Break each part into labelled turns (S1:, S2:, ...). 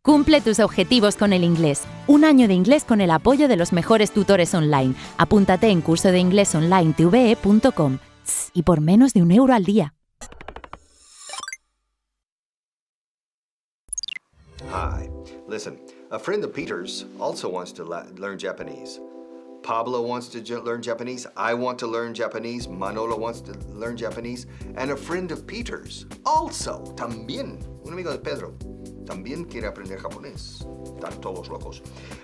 S1: Cumple tus objetivos con el inglés. Un año de inglés con el apoyo de los mejores tutores online. Apúntate en curso de inglés online TVE.com y por menos de €1 al día.
S2: Hi. Listen, a friend of Peter's also wants to learn Japanese. Pablo wants to learn Japanese. I want to learn Japanese. Manolo wants to learn Japanese. And a friend of Peter's also, también, un amigo de Pedro, también quiere aprender japonés. Están todos locos.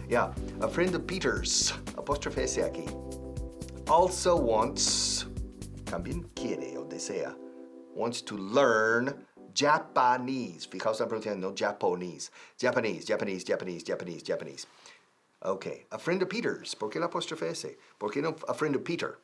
S2: Yeah, a friend of Peter's, apóstrofe S aquí, also wants, también quiere o desea, wants to learn Japanese. Fijaos en la pronunciación, no Japonese. Japanese. Ok, a friend of Peter's. ¿Por qué la apóstrofe S? ¿Por qué no a friend of Peter?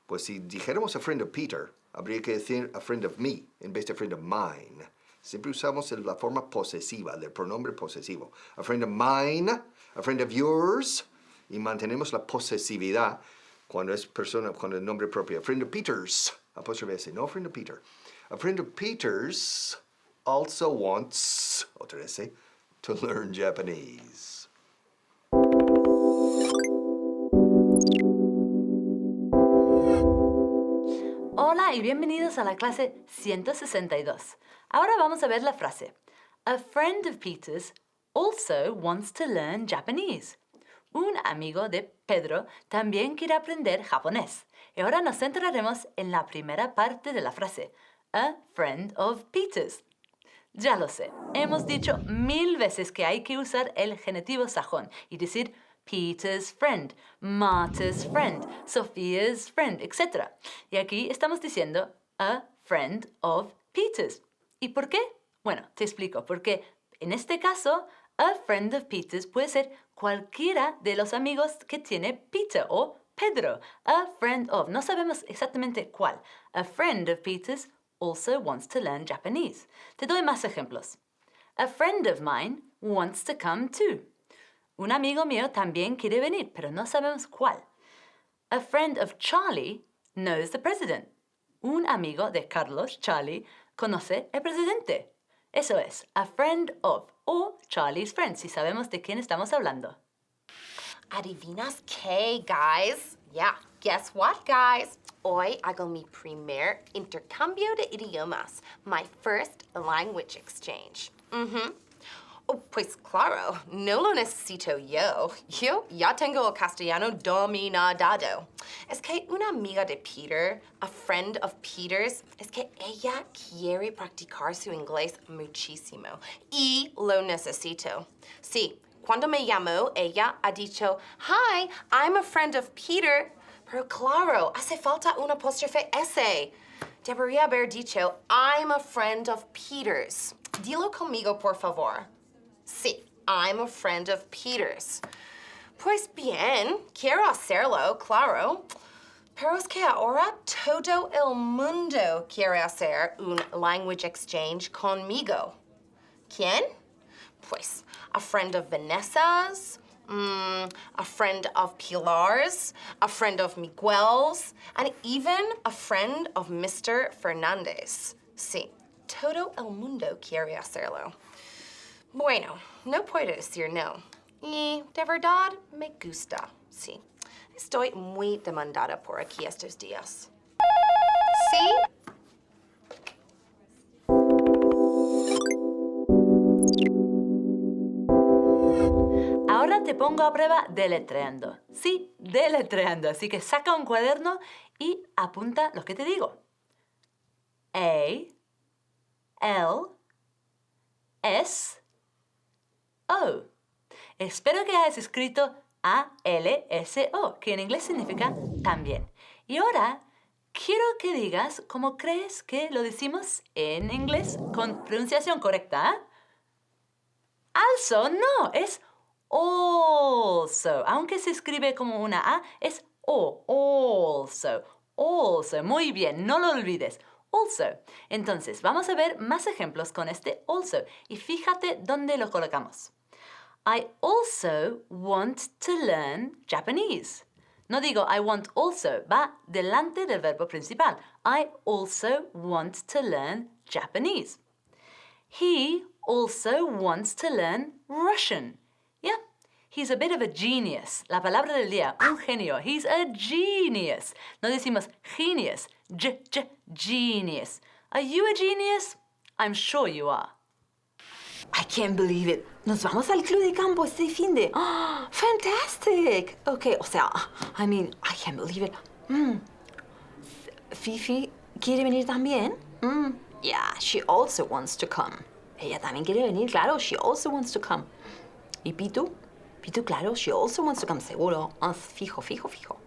S2: Pues si dijéramos a friend of Peter, habría que decir a friend of me en vez de a friend of mine. Siempre usamos la forma posesiva, del pronombre posesivo. A friend of mine, a friend of yours, y mantenemos la posesividad cuando es persona, cuando es nombre propio. A friend of Peter's, apóstrofe S, no a friend of Peter. A friend of Peter's also wants, otra S, to learn Japanese.
S3: Hola y bienvenidos a la clase 162. Ahora vamos a ver la frase. A friend of Peter's also wants to learn Japanese. Un amigo de Pedro también quiere aprender japonés. Y ahora nos centraremos en la primera parte de la frase. A friend of Peter's. Ya lo sé, hemos dicho 1000 veces que hay que usar el genitivo sajón y decir Peter's friend, Marta's friend, Sophia's friend, etc. Y aquí estamos diciendo a friend of Peter's. ¿Y por qué? Bueno, te explico. Porque en este caso, a friend of Peter's puede ser cualquiera de los amigos que tiene Peter o Pedro. A friend of, no sabemos exactamente cuál. A friend of Peter's also wants to learn Japanese. Te doy más ejemplos. A friend of mine wants to come too. Un amigo mío también quiere venir, pero no sabemos cuál. A friend of Charlie knows the president. Un amigo de Carlos, Charlie, conoce el presidente. Eso es, a friend of, o Charlie's friend, si sabemos de quién estamos hablando.
S4: ¿Adivinas qué, guys? Yeah, guess what, guys? Hoy hago mi primer intercambio de idiomas, my first language exchange. Oh, pues claro, no lo necesito yo. Yo ya tengo el castellano dominado. Es que una amiga de Peter, a friend of Peter's, es que ella quiere practicar su inglés muchísimo y lo necesito. Sí, cuando me llamó, ella ha dicho, Hi, I'm a friend of Peter. Pero claro, hace falta una apóstrofe S. Debería haber dicho, I'm a friend of Peter's. Dilo conmigo, por favor. Sí, I'm a friend of Peter's. Pues bien, quiero hacerlo, claro. Pero es que ahora todo el mundo quiere hacer un language exchange conmigo. ¿Quién? Pues, a friend of Vanessa's, a friend of Pilar's, a friend of Miguel's, and even a friend of Mr. Fernández. Sí, todo el mundo quiere hacerlo. Bueno, no puedo decir no. Y de verdad me gusta, sí. Estoy muy demandada por aquí estos días. ¿Sí?
S3: Ahora te pongo a prueba deletreando. Sí, deletreando. Así que saca un cuaderno y apunta lo que te digo. A, L, S, O. Espero que hayas escrito A-L-S-O, que en inglés significa también. Y ahora quiero que digas cómo crees que lo decimos en inglés con pronunciación correcta. Also, no, es also. Aunque se escribe como una A, es O, also. Also, muy bien, no lo olvides. Also. Entonces, vamos a ver más ejemplos con este also. Y fíjate dónde lo colocamos. I also want to learn Japanese. No digo I want also, va delante del verbo principal. I also want to learn Japanese. He also wants to learn Russian. Yeah, he's a bit of a genius. La palabra del día, un genio. He's a genius. No decimos genius, genius. Are you a genius? I'm sure you are. I can't believe it. Nos vamos al club de campo este fin de... Oh, fantastic. Okay, o sea, I mean, I can't believe it. Fifi, ¿quiere venir también? Yeah, she also wants to come. Ella también quiere venir, claro, she also wants to come. ¿Y Pitu? Pitu, claro, she also wants to come, seguro. Fijo.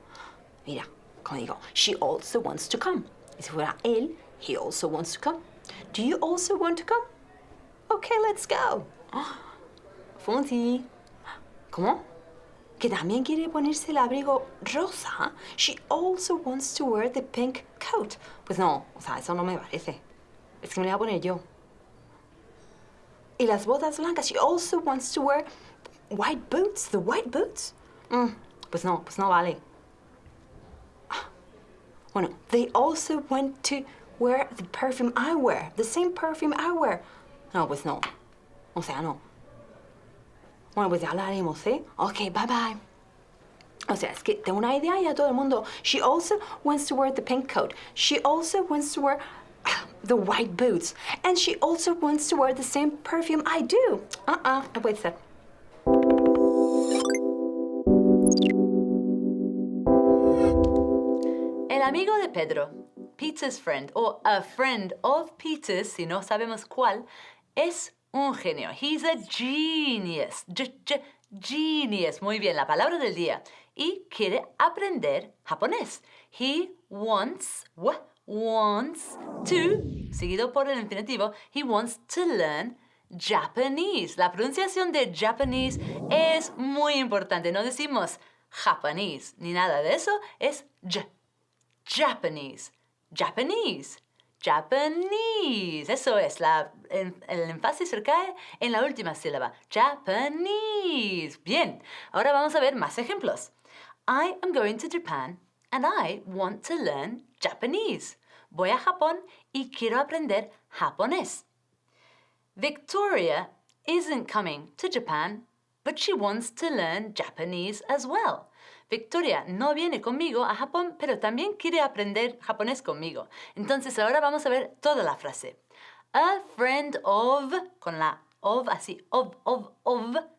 S3: Mira, como digo, she also wants to come. Y si fuera él, he also wants to come. Do you also want to come? Okay, let's go. Fonsi. ¿Cómo? ¿Que también quiere ponerse el abrigo rosa? She also wants to wear the pink coat. Pues no, o sea, eso no me parece. Es que me la voy a poner yo. Y las botas blancas. She also wants to wear white boots. The white boots? Pues no vale. Bueno, they also want to wear the perfume I wear. The same perfume I wear. No, pues no. O sea, no. Bueno, pues ya hablaremos, ¿eh? Ok, bye. O sea, es que tengo una idea y a todo el mundo. She also wants to wear the pink coat. She also wants to wear the white boots. And she also wants to wear the same perfume I do. No puede ser. El amigo de Pedro, Peter's friend, o a friend of Peter's, si no sabemos cuál, es un genio. He's a genius. Genius. Muy bien, la palabra del día. Y quiere aprender japonés. He wants to, seguido por el infinitivo, he wants to learn Japanese. La pronunciación de Japanese es muy importante. No decimos Japanese ni nada de eso. Es Japanese. Eso es. El énfasis recae en la última sílaba. Japanese. Bien. Ahora vamos a ver más ejemplos. I am going to Japan and I want to learn Japanese. Voy a Japón y quiero aprender japonés. Victoria isn't coming to Japan, but she wants to learn Japanese as well. Victoria no viene conmigo a Japón, pero también quiere aprender japonés conmigo. Entonces ahora vamos a ver toda la frase. A friend of, con la of, así, of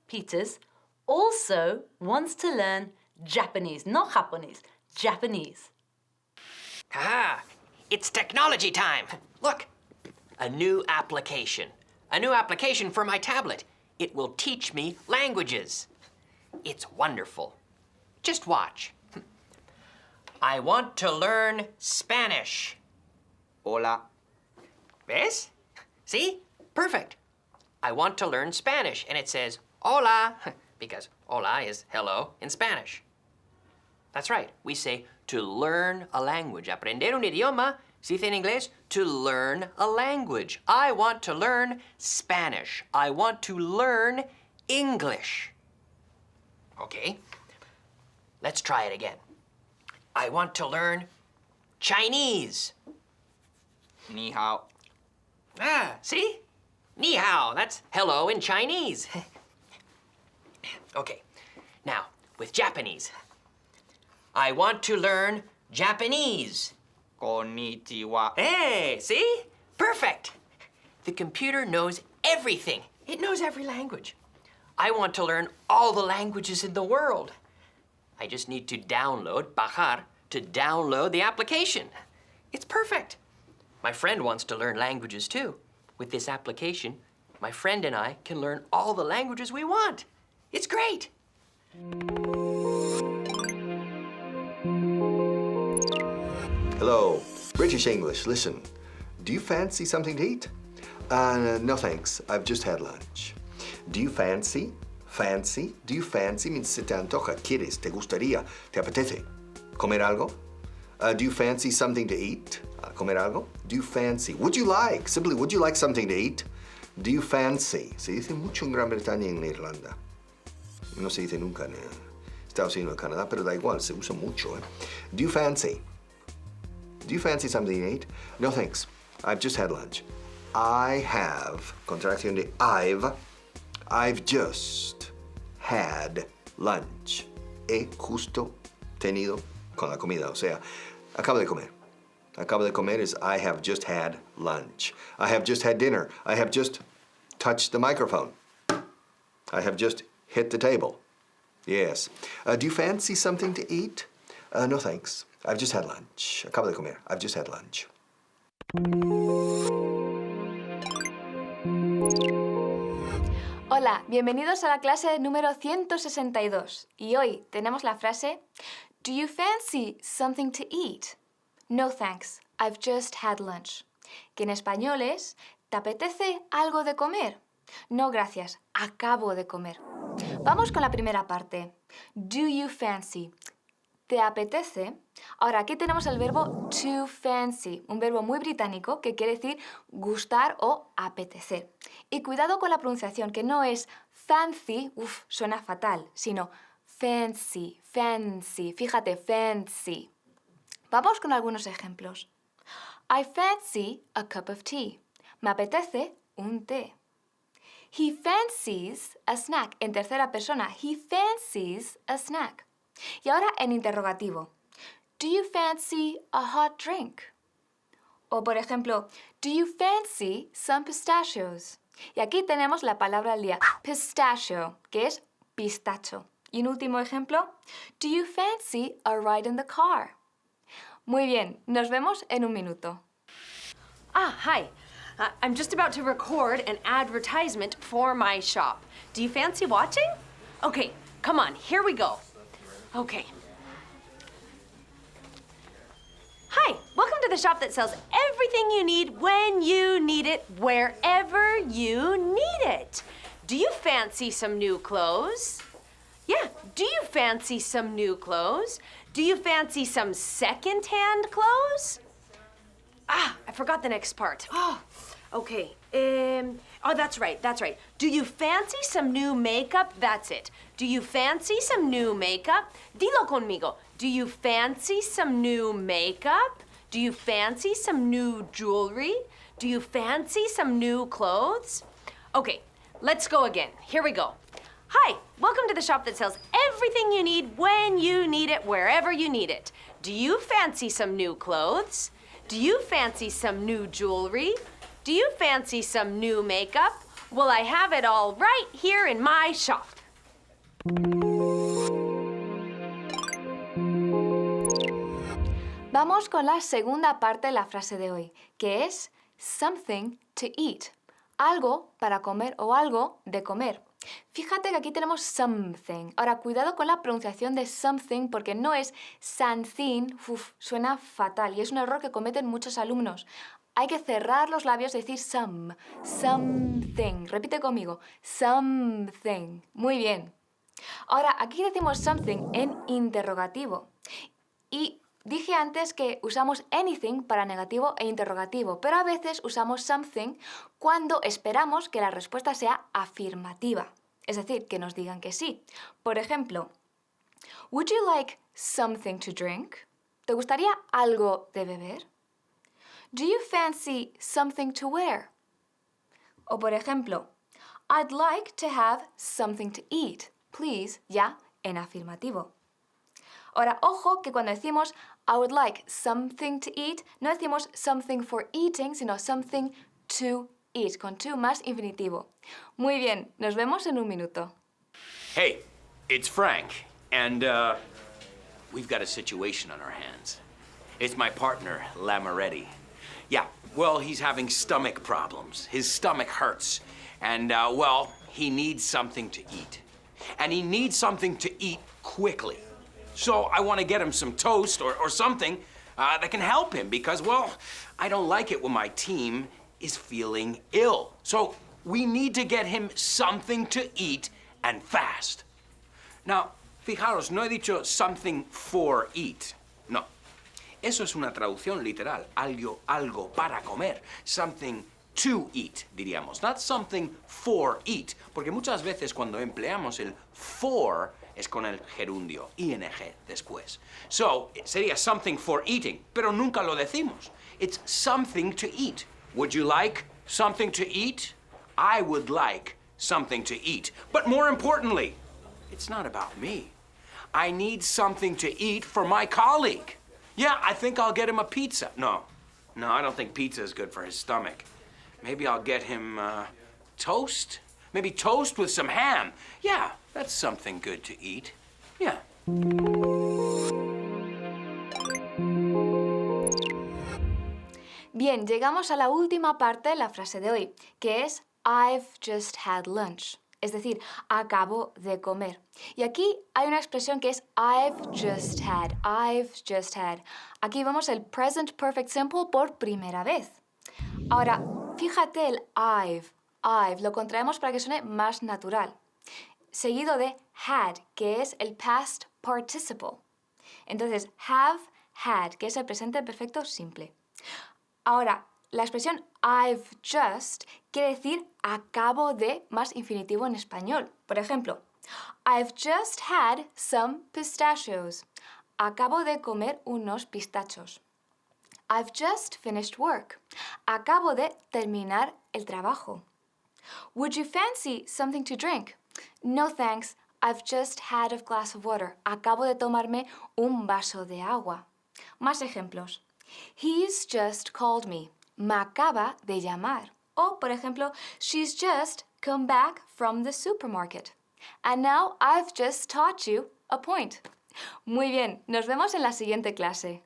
S3: Peter's, also wants to learn Japanese. No japonés, Japanese.
S5: Ah, it's technology time. Look, a new application. A new application for my tablet. It will teach me languages. It's wonderful. Just watch. I want to learn Spanish.
S6: Hola.
S5: ¿Ves? See? Perfect. I want to learn Spanish, and it says hola, because hola is hello in Spanish. That's right. We say to learn a language. Aprender un idioma, se dice en inglés, to learn a language. I want to learn Spanish. I want to learn English. Okay. Let's try it again. I want to learn Chinese.
S6: Ni hao.
S5: Ah, see? Ni hao, that's hello in Chinese. Okay, now with Japanese. I want to learn Japanese.
S6: Konnichiwa.
S5: Hey, see? Perfect. The computer knows everything. It knows every language. I want to learn all the languages in the world. I just need to download, bajar, to download the application. It's perfect. My friend wants to learn languages too. With this application, my friend and I can learn all the languages we want. It's great.
S2: Hello, British English, listen. Do you fancy something to eat? No thanks, I've just had lunch. Do you fancy? Fancy? Do you fancy means se te antoja, quieres, te gustaría, te apetece. ¿Comer algo? Do you fancy something to eat? ¿Comer algo? Do you fancy? Would you like? Simply, would you like something to eat? Do you fancy? Se dice mucho en Gran Bretaña y en Irlanda. No se dice nunca en Estados Unidos o Canadá, pero da igual, se usa mucho. Do you fancy? Do you fancy something to eat? No thanks, I've just had lunch. I have, contracción de I've just had lunch. He justo tenido con la comida, o sea, acabo de comer. Acabo de comer is I have just had lunch. I have just had dinner. I have just touched the microphone. I have just hit the table. Yes. Do you fancy something to eat? No thanks. I've just had lunch. Acabo de comer. I've just had lunch.
S7: Hola, bienvenidos a la clase número 162. Y hoy tenemos la frase Do you fancy something to eat? No thanks, I've just had lunch. Que en español es ¿te apetece algo de comer? No gracias, acabo de comer. Vamos con la primera parte. Do you fancy? ¿Te apetece? Ahora, aquí tenemos el verbo to fancy, un verbo muy británico que quiere decir gustar o apetecer. Y cuidado con la pronunciación, que no es fancy, suena fatal, sino fancy, fancy. Fíjate, fancy. Vamos con algunos ejemplos. I fancy a cup of tea. Me apetece un té. He fancies a snack. En tercera persona, he fancies a snack. Y ahora en interrogativo. Do you fancy a hot drink? O por ejemplo, do you fancy some pistachios? Y aquí tenemos la palabra del día, pistachio, que es pistacho. Y un último ejemplo, do you fancy a ride in the car? Muy bien, nos vemos en un minuto.
S8: Hi. I'm just about to record an advertisement for my shop. Do you fancy watching? Okay, come on, here we go. Okay. Hi, welcome to the shop that sells everything you need when you need it, wherever you need it. Do you fancy some new clothes? Yeah, do you fancy some new clothes? Do you fancy some second-hand clothes? I forgot the next part. Okay. That's right. Do you fancy some new makeup? That's it. Do you fancy some new makeup? Dilo conmigo. Do you fancy some new makeup? Do you fancy some new jewelry? Do you fancy some new clothes? Okay, let's go again. Here we go. Hi, welcome to the shop that sells everything you need when you need it, wherever you need it. Do you fancy some new clothes? Do you fancy some new jewelry? Do you fancy some new makeup? Well, I have it all right here in my shop.
S7: Vamos con la segunda parte de la frase de hoy, que es something to eat. Algo para comer o algo de comer. Fíjate que aquí tenemos something. Ahora, cuidado con la pronunciación de something porque no es something, suena fatal y es un error que cometen muchos alumnos. Hay que cerrar los labios y decir something. Repite conmigo, something. Muy bien. Ahora, aquí decimos something en interrogativo. Y dije antes que usamos anything para negativo e interrogativo, pero a veces usamos something cuando esperamos que la respuesta sea afirmativa. Es decir, que nos digan que sí. Por ejemplo, would you like something to drink? ¿Te gustaría algo de beber? Do you fancy something to wear? O por ejemplo, I'd like to have something to eat. Please, ya en afirmativo. Ahora, ojo que cuando decimos I would like something to eat, no decimos something for eating, sino something to eat, con to más infinitivo. Muy bien, nos vemos en un minuto.
S9: Hey, it's Frank, and we've got a situation on our hands. It's my partner, Lamoretti. Yeah, well, he's having stomach problems. His stomach hurts, and, well, he needs something to eat. And he needs something to eat quickly. So I want to get him some toast or something that can help him because, well, I don't like it when my team is feeling ill. So we need to get him something to eat and fast. Now, fijaros, no he dicho something for eat. No. Eso es una traducción literal. Algo para comer. Something to eat, diríamos. Not something for eat. Porque muchas veces cuando empleamos el for es con el gerundio, ing después. So, sería something for eating, pero nunca lo decimos. It's something to eat. Would you like something to eat? I would like something to eat. But more importantly, it's not about me. I need something to eat for my colleague. Yeah, I think I'll get him a pizza. No, I don't think pizza is good for his stomach. Maybe I'll get him toast? Maybe toast with some ham. Yeah, that's something good to eat. Yeah.
S7: Bien, llegamos a la última parte de la frase de hoy, que es I've just had lunch. Es decir, acabo de comer. Y aquí hay una expresión que es I've just had. Aquí vemos el present perfect simple por primera vez. Ahora, fíjate el I've, lo contraemos para que suene más natural. Seguido de had, que es el past participle. Entonces, have, had, que es el presente perfecto simple. Ahora, la expresión I've just quiere decir acabo de más infinitivo en español. Por ejemplo, I've just had some pistachios. Acabo de comer unos pistachos. I've just finished work. Acabo de terminar el trabajo. Would you fancy something to drink? No thanks. I've just had a glass of water. Acabo de tomarme un vaso de agua. Más ejemplos. He's just called me. Me acaba de llamar. O, por ejemplo, she's just come back from the supermarket. And now I've just taught you a point. Muy bien, nos vemos en la siguiente clase.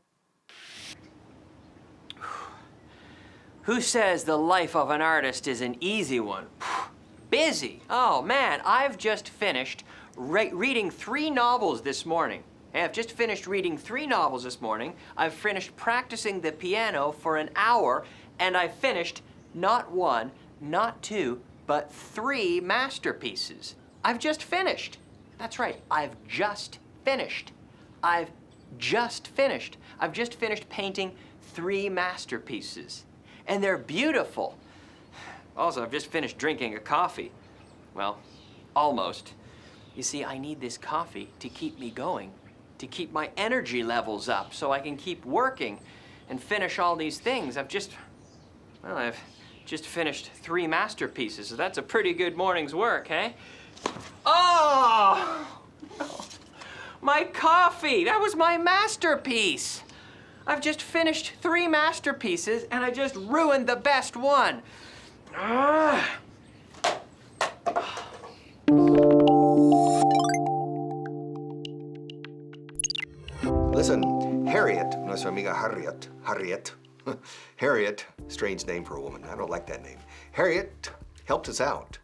S5: Who says the life of an artist is an easy one? Busy. Oh, man, I've just finished reading 3 novels this morning. I've just finished reading 3 novels this morning. I've finished practicing the piano for an hour, and I've finished not 1, not 2, but 3 masterpieces. I've just finished. That's right, I've just finished. I've just finished. I've just finished painting 3 masterpieces. And they're beautiful. Also, I've just finished drinking a coffee. Well, almost. You see, I need this coffee to keep me going, to keep my energy levels up so I can keep working and finish all these things. I've just finished 3 masterpieces, so that's a pretty good morning's work, eh? Oh! My coffee! That was my masterpiece! I've just finished 3 masterpieces, and I just ruined the best one.
S2: Listen, Harriet, nuestra amiga Harriet, strange name for a woman. I don't like that name. Harriet helped us out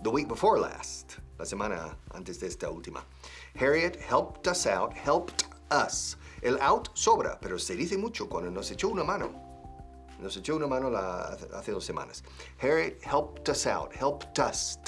S2: the week before last, la semana antes de esta última. Harriet helped us. El out sobra, pero se dice mucho cuando nos echó una mano. Hace 2 semanas. Harriet helped us out, helped us.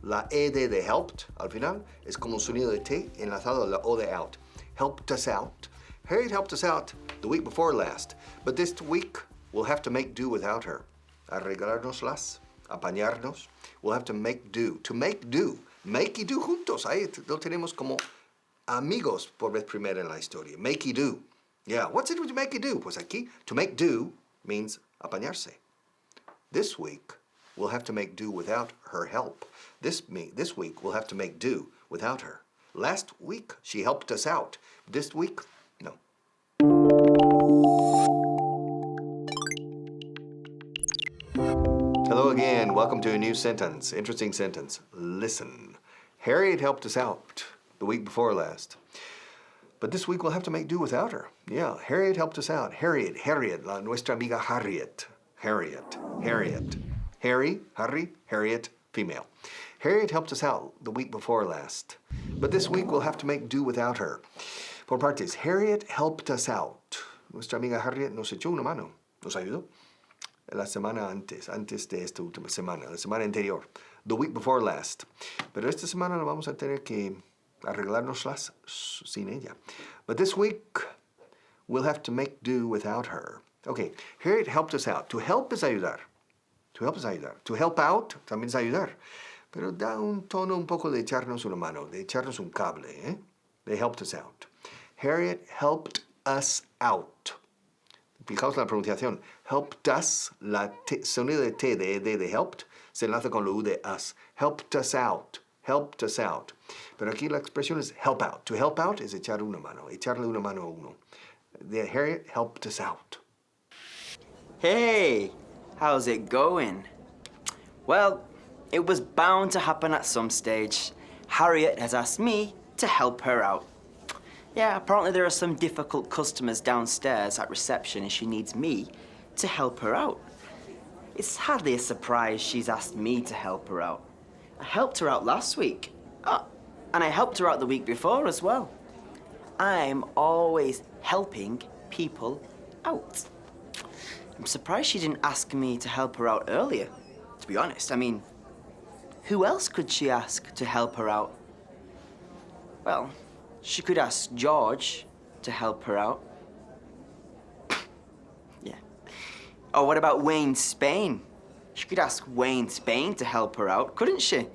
S2: La ed de helped al final es como un sonido de T enlazado a la O de out. Helped us out. Harriet helped us out the week before last, but this week we'll have to make do without her. Arreglárnoslas, apañarnos. We'll have to make do. To make do. Make y do juntos. Ahí lo tenemos como amigos por vez primera en la historia. Make y do. Yeah, what's it with make y do? Pues aquí, to make do means apañarse. This week, we'll have to make do without her help. This week, we'll have to make do without her. Last week, she helped us out. This week, no. Hello again. Welcome to a new sentence. Interesting sentence. Listen. Harriet helped us out the week before last. But this week we'll have to make do without her. Yeah, Harriet helped us out. Harriet, nuestra amiga Harriet. Harriet. Harriet, female. Harriet helped us out the week before last. But this week we'll have to make do without her. Por partes, Harriet helped us out. Nuestra amiga Harriet nos echó una mano. Nos ayudó. La semana antes de esta última semana, la semana anterior. The week before last. Pero esta semana la vamos a tener que arreglárnoslas sin ella. But this week, we'll have to make do without her. Okay, Harriet helped us out. To help es ayudar. To help out también es ayudar. Pero da un tono un poco de echarnos una mano, de echarnos un cable, ¿eh? They helped us out. Harriet helped us out. fijaos en la pronunciación. Helped us, sonido de T, de helped, se enlaza con la U de us. Helped us out. Helped us out. Pero aquí la expresión es help out. To help out es echar una mano, echarle una mano a uno. Harriet helped us out.
S10: Hey, how's it going? Well, it was bound to happen at some stage. Harriet has asked me to help her out. Yeah, apparently there are some difficult customers downstairs at reception and she needs me to help her out. It's hardly a surprise she's asked me to help her out. I helped her out last week. Oh, and I helped her out the week before as well. I'm always helping people out. I'm surprised she didn't ask me to help her out earlier, to be honest. I mean, who else could she ask to help her out? Well, she could ask George to help her out. Yeah. Or what about Wayne Spain? She could ask Wayne Spain to help her out, couldn't she?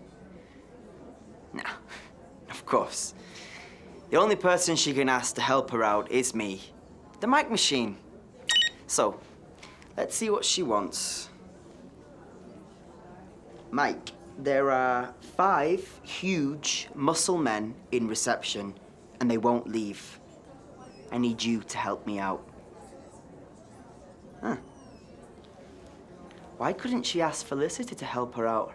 S10: No, of course. The only person she can ask to help her out is me, the mic machine. So, let's see what she wants. Mike, there are 5 huge muscle men in reception, and they won't leave. I need you to help me out. Huh. Why couldn't she ask Felicity to help her out?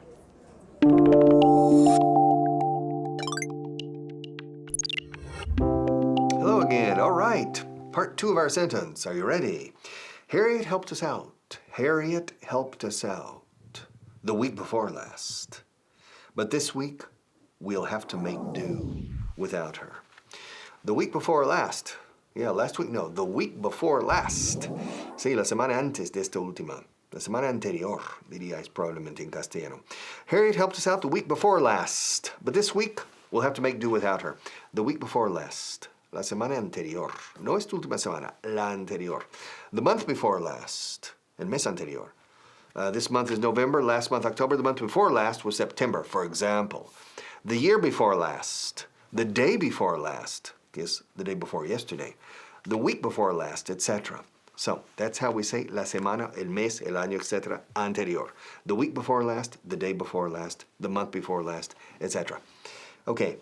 S2: Hello again. All right. Part 2 of our sentence. Are you ready? Harriet helped us out. Harriet helped us out the week before last. But this week, we'll have to make do without her. The week before last. Yeah, last week, no. The week before last. Sí, la semana antes de esta última. La semana anterior, diríais probablemente en castellano. Harriet helped us out the week before last. But this week, we'll have to make do without her. The week before last. La semana anterior. No esta última semana, la anterior. The month before last. El mes anterior. This month is November, last month October. The month before last was September, for example. The year before last. The day before last, is the day before yesterday. The week before last, etc. So, that's how we say la semana, el mes, el año, etc. anterior. The week before last, the day before last, the month before last, etc. Okay,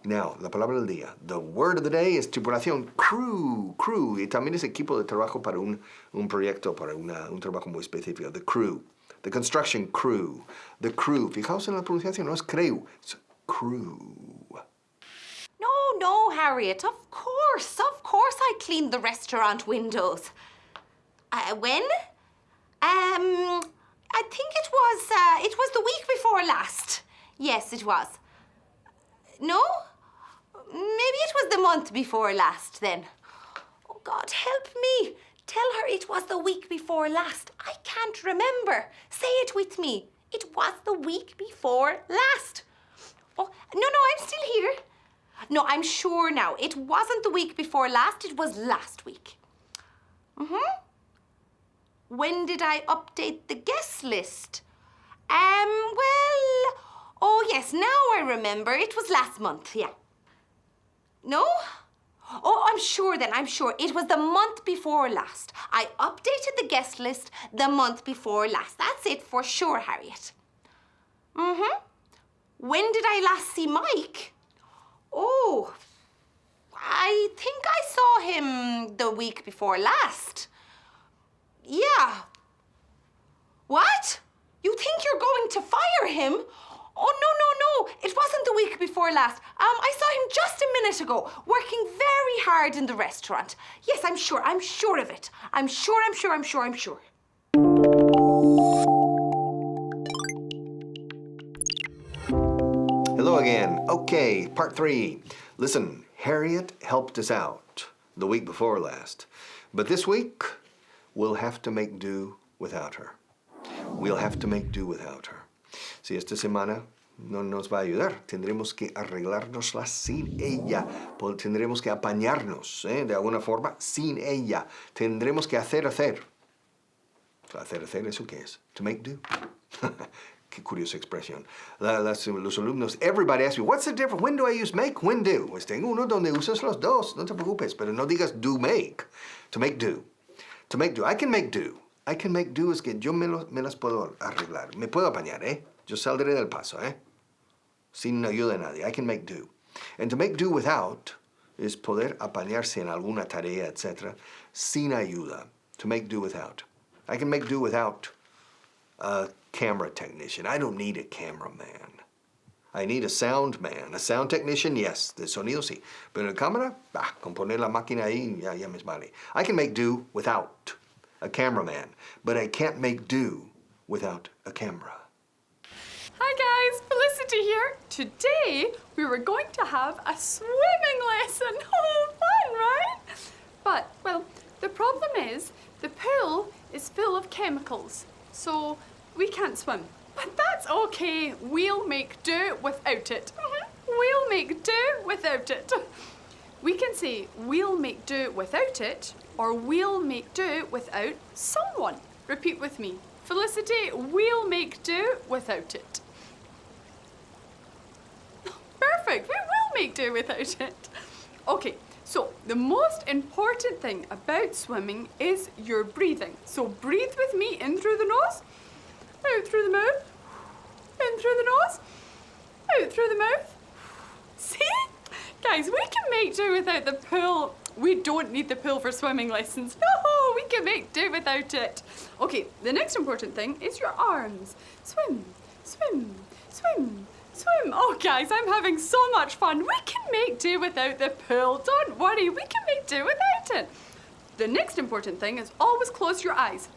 S2: now, la palabra del día. The word of the day is tripulación, crew, crew. Y también es equipo de trabajo para un proyecto, para un trabajo muy específico. The crew, the construction crew, the crew. Fijaos en la pronunciación, no es crew, es crew.
S4: No, Harriet, of course I cleaned the restaurant windows. When? I think it was the week before last. Yes, it was. No? Maybe it was the month before last then. Oh, God, help me. Tell her it was the week before last. I can't remember. Say it with me. It was the week before last. Oh, no, I'm still here. No, I'm sure now. It wasn't the week before last. It was last week. When did I update the guest list? Well, oh yes, now I remember. It was last month, yeah. No? Oh, I'm sure then, I'm sure. It was the month before last. I updated the guest list the month before last. That's it for sure, Harriet. When did I last see Mike? Oh, I think I saw him the week before last. Yeah. What? You think you're going to fire him? Oh, no. It wasn't the week before last. I saw him just a minute ago, working very hard in the restaurant. Yes, I'm sure of it. I'm sure.
S2: Hello again. Okay, part 3. Listen, Harriet helped us out the week before last. But this week, we'll have to make do without her. We'll have to make do without her. Si esta semana no nos va a ayudar, tendremos que arreglárnosla sin ella. Tendremos que apañarnos, de alguna forma, sin ella. Tendremos que hacer. Hacer, ¿eso qué es? To make do. Qué curiosa expresión. Los alumnos, everybody asks me, what's the difference? When do I use make? When do? Pues tengo uno donde usas los dos, no te preocupes, pero no digas do make. To make do. To make do. I can make do. I can make do es que yo me las puedo arreglar. Me puedo apañar, ¿eh? Yo saldré del paso, ¿eh? Sin ayuda de nadie. I can make do. And to make do without es poder apañarse en alguna tarea, etc. sin ayuda. To make do without. I can make do without a camera technician. I don't need a cameraman. I need a sound man. A sound technician, yes. De sonido, sí. Pero en cámara, con poner la máquina ahí, ya me vale. I can make do without a cameraman, but I can't make do without a camera.
S11: Hi guys, Felicity here. Today we were going to have a swimming lesson. Oh, fun, right? But, well, the problem is the pool is full of chemicals, so we can't swim. But that's okay. We'll make do without it. We'll make do without it. We can say we'll make do without it, or we'll make do without someone. Repeat with me. Felicity, we'll make do without it. Perfect. We will make do without it. Okay, so the most important thing about swimming is your breathing. So breathe with me in through the nose, out through the mouth, in through the nose, out through the mouth. See? Guys, we can make do without the pool. We don't need the pool for swimming lessons. No, we can make do without it. Okay, the next important thing is your arms. Swim, swim, swim, swim. Oh, guys, I'm having so much fun. We can make do without the pool. Don't worry, we can make do without it. The next important thing is always close your eyes.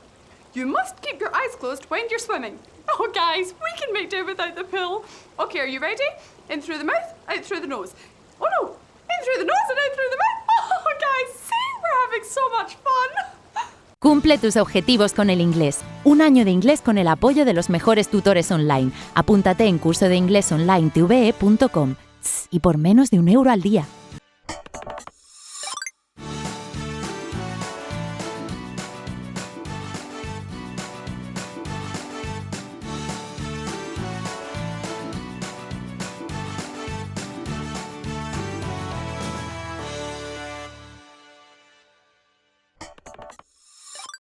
S11: You must keep your eyes closed when you're swimming. Oh, guys, we can make do without the pool. Okay, are you ready? In through the mouth, out through the nose. Oh, no, in through the nose and out through the mouth. Oh, guys, see, we're having so much fun.
S1: Cumple tus objetivos con el inglés. Un año de inglés con el apoyo de los mejores tutores online. Apúntate en curso de inglés online TVE.com y por menos de €1 al día.